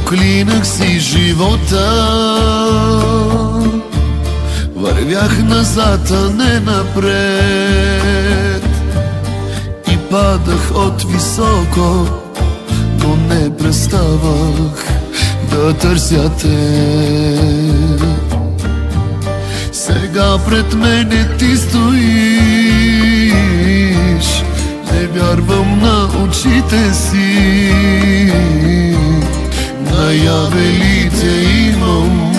Проклинах си живота, вървях назад, а не напред, и падах от високо, но не преставах да търся те. Сега пред мене ти стоиш, не вярвам на очите си. Наяве ли те имам,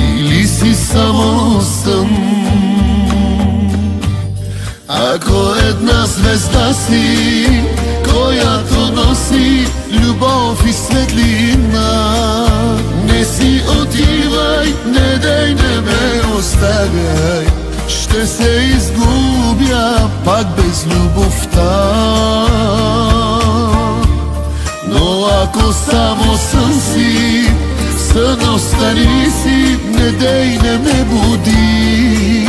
или си само сън? Ако една звезда си, която носи любов и светлина, не си отивай, не дай, не ме оставяй, ще се изгубя пак без любовта. Но ако само сън си, сън остани си, не дей, не ме буди,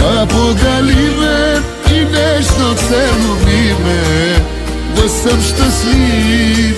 а погали ме и нежно целуни ме, да съм щастлив